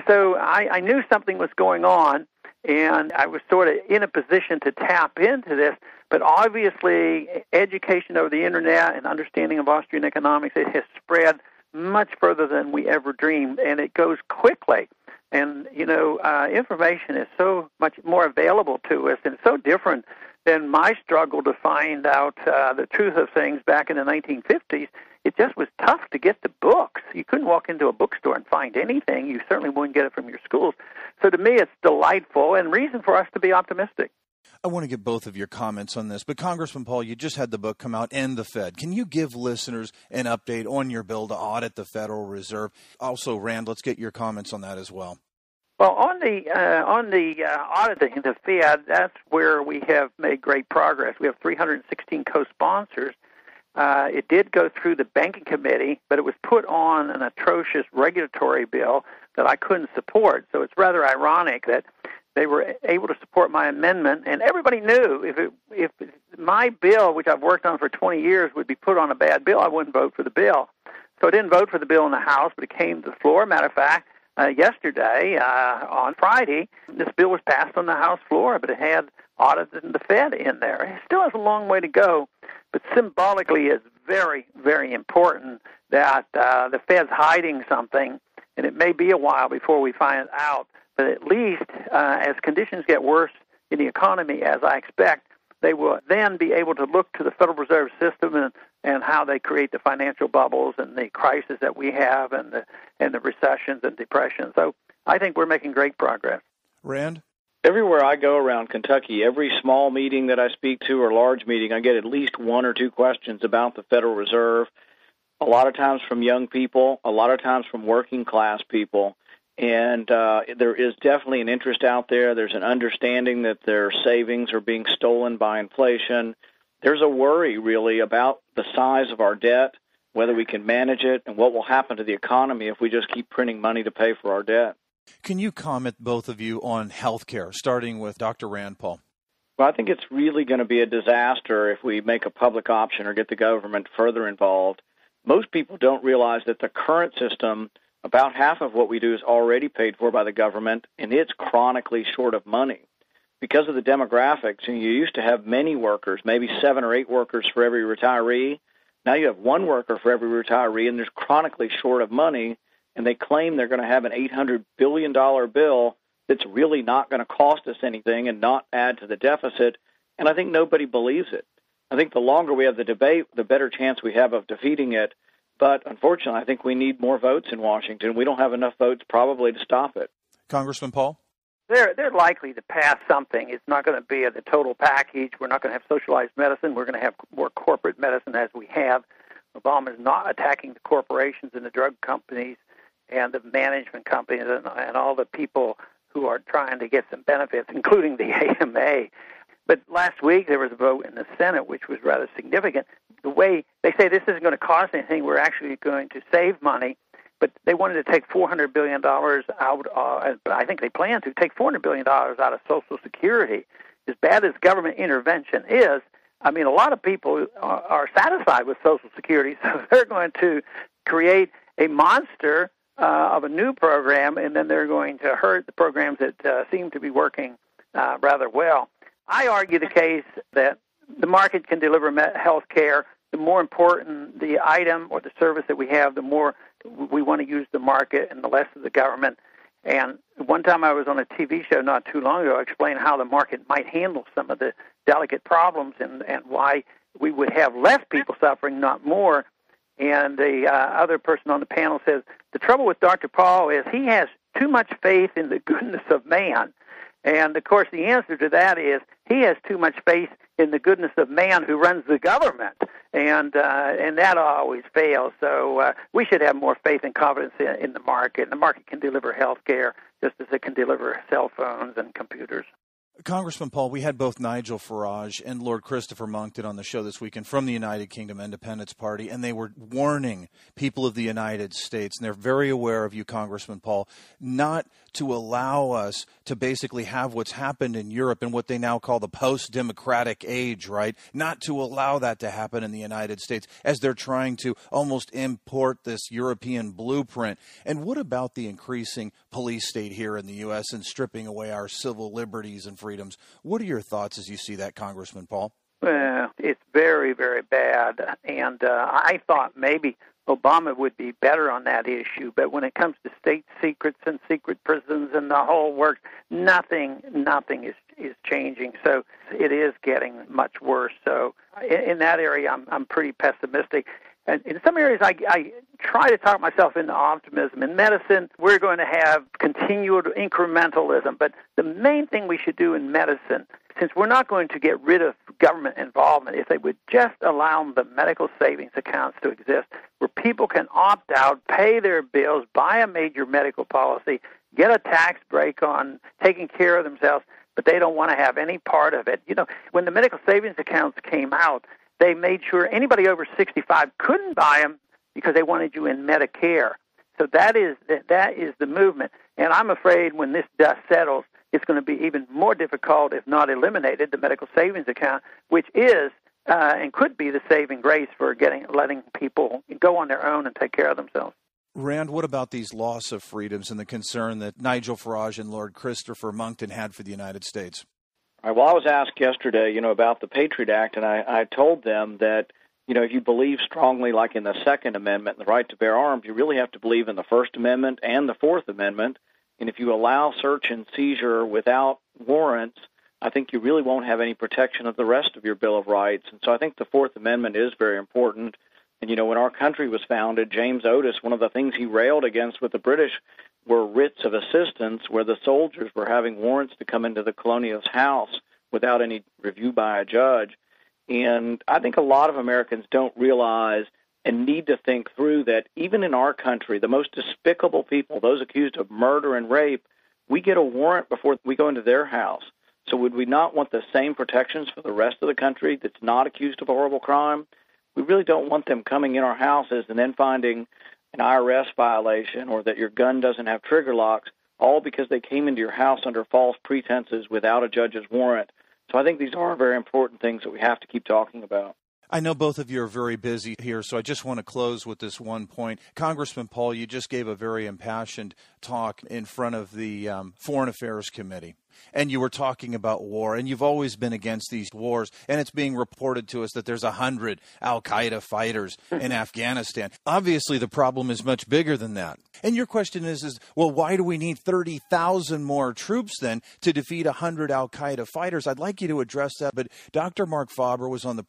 so I knew something was going on, and I was sort of in a position to tap into this. But obviously, education over the Internet and understanding of Austrian economics, it has spread much further than we ever dreamed, and it goes quickly. And, information is so much more available to us, and it's so different than my struggle to find out the truth of things back in the 1950s. It just was tough to get the books. You couldn't walk into a bookstore and find anything. You certainly wouldn't get it from your schools. So to me, it's delightful and reason for us to be optimistic. I want to get both of your comments on this, but Congressman Paul, you just had the book come out, End the Fed. Can you give listeners an update on your bill to audit the Federal Reserve? Also, Rand, let's get your comments on that as well. Well, on the auditing the Fed, that's where we have made great progress. We have 316 co-sponsors. It did go through the Banking Committee, but it was put on an atrocious regulatory bill that I couldn't support. So it's rather ironic that they were able to support my amendment, and everybody knew if my bill, which I've worked on for 20 years, would be put on a bad bill, I wouldn't vote for the bill. So I didn't vote for the bill in the House, but it came to the floor. Matter of fact, yesterday, on Friday, this bill was passed on the House floor, but it had auditing the Fed in there. It still has a long way to go, but symbolically it's very, very important that the Fed's hiding something, and it may be a while before we find it out, but at least as conditions get worse in the economy, as I expect, they will then be able to look to the Federal Reserve System and how they create the financial bubbles and the crisis that we have and the recessions and depressions. So I think we're making great progress. Rand? Everywhere I go around Kentucky, every small meeting that I speak to or large meeting, I get at least one or two questions about the Federal Reserve, a lot of times from young people, a lot of times from working class people. And there is definitely an interest out there. There's an understanding that their savings are being stolen by inflation. There's a worry, really, about the size of our debt, whether we can manage it, and what will happen to the economy if we just keep printing money to pay for our debt. Can you comment, both of you, on health care, starting with Dr. Rand Paul? Well, I think it's really going to be a disaster if we make a public option or get the government further involved. Most people don't realize that the current system, about half of what we do is already paid for by the government, and it's chronically short of money. Because of the demographics, and you used to have many workers, maybe 7 or 8 workers for every retiree. Now you have 1 worker for every retiree, and there's chronically short of money, and they claim they're going to have an $800 billion bill that's really not going to cost us anything and not add to the deficit, and I think nobody believes it. I think the longer we have the debate, the better chance we have of defeating it. But unfortunately, I think we need more votes in Washington. We don't have enough votes probably to stop it. Congressman Paul? They're likely to pass something. It's not going to be the total package. We're not going to have socialized medicine. We're going to have more corporate medicine as we have. Obama is not attacking the corporations and the drug companies and the management companies and all the people who are trying to get some benefits, including the AMA. But last week there was a vote in the Senate, which was rather significant. The way they say this isn't going to cost anything, we're actually going to save money. But they wanted to take $400 billion out, but I think they plan to take $400 billion out of Social Security. As bad as government intervention is, I mean, a lot of people are satisfied with Social Security, so they're going to create a monster of a new program, and then they're going to hurt the programs that seem to be working rather well. I argue the case that the market can deliver health care. The more important the item or the service that we have, the more we want to use the market and the less of the government. And one time I was on a TV show not too long ago explaining how the market might handle some of the delicate problems and why we would have less people suffering, not more. And the other person on the panel says, the trouble with Dr. Paul is he has too much faith in the goodness of man. And, of course, the answer to that is he has too much faith in the goodness of man who runs the government, and that always fails. So we should have more faith and confidence in the market. And the market can deliver health care just as it can deliver cell phones and computers. Congressman Paul, we had both Nigel Farage and Lord Christopher Monckton on the show this weekend from the United Kingdom Independence Party, and they were warning people of the United States, and they're very aware of you, Congressman Paul, not to allow us to basically have what's happened in Europe and what they now call the post-democratic age, right? Not to allow that to happen in the United States as they're trying to almost import this European blueprint. And what about the increasing police state here in the U.S. and stripping away our civil liberties and freedoms? What are your thoughts as you see that, Congressman Paul? Well, it's very, very bad. And I thought maybe Obama would be better on that issue. But when it comes to state secrets and secret prisons and the whole work, nothing is changing. So it is getting much worse. So in that area, I'm pretty pessimistic. And in some areas, I try to talk myself into optimism. In medicine, we're going to have continued incrementalism. But the main thing we should do in medicine, since we're not going to get rid of government involvement, if they would just allow the medical savings accounts to exist, where people can opt out, pay their bills, buy a major medical policy, get a tax break on taking care of themselves, but they don't want to have any part of it. You know, when the medical savings accounts came out, they made sure anybody over 65 couldn't buy them because they wanted you in Medicare. So that is the movement. And I'm afraid when this dust settles, it's going to be even more difficult, if not eliminated, the medical savings account, which is and could be the saving grace for letting people go on their own and take care of themselves. Rand, what about these loss of freedoms and the concern that Nigel Farage and Lord Christopher Monckton had for the United States? All right, well, I was asked yesterday, about the Patriot Act, and I told them that, if you believe strongly, like in the Second Amendment, the right to bear arms, you really have to believe in the First Amendment and the Fourth Amendment. And if you allow search and seizure without warrants, I think you really won't have any protection of the rest of your Bill of Rights. And so I think the Fourth Amendment is very important. And, when our country was founded, James Otis, one of the things he railed against with the British were writs of assistance, where the soldiers were having warrants to come into the colonial's house without any review by a judge. And I think a lot of Americans don't realize and need to think through that even in our country, the most despicable people, those accused of murder and rape, we get a warrant before we go into their house. So would we not want the same protections for the rest of the country that's not accused of a horrible crime? We really don't want them coming in our houses and then finding an IRS violation or that your gun doesn't have trigger locks, all because they came into your house under false pretenses without a judge's warrant. So I think these are very important things that we have to keep talking about. I know both of you are very busy here, so I just want to close with this one point. Congressman Paul, you just gave a very impassioned talk in front of the Foreign Affairs Committee, and you were talking about war, and you've always been against these wars, and it's being reported to us that there's 100 al-Qaeda fighters in Afghanistan. Obviously, the problem is much bigger than that. And your question is, well, why do we need 30,000 more troops then to defeat 100 al-Qaeda fighters? I'd like you to address that, but Dr. Mark Faber was on the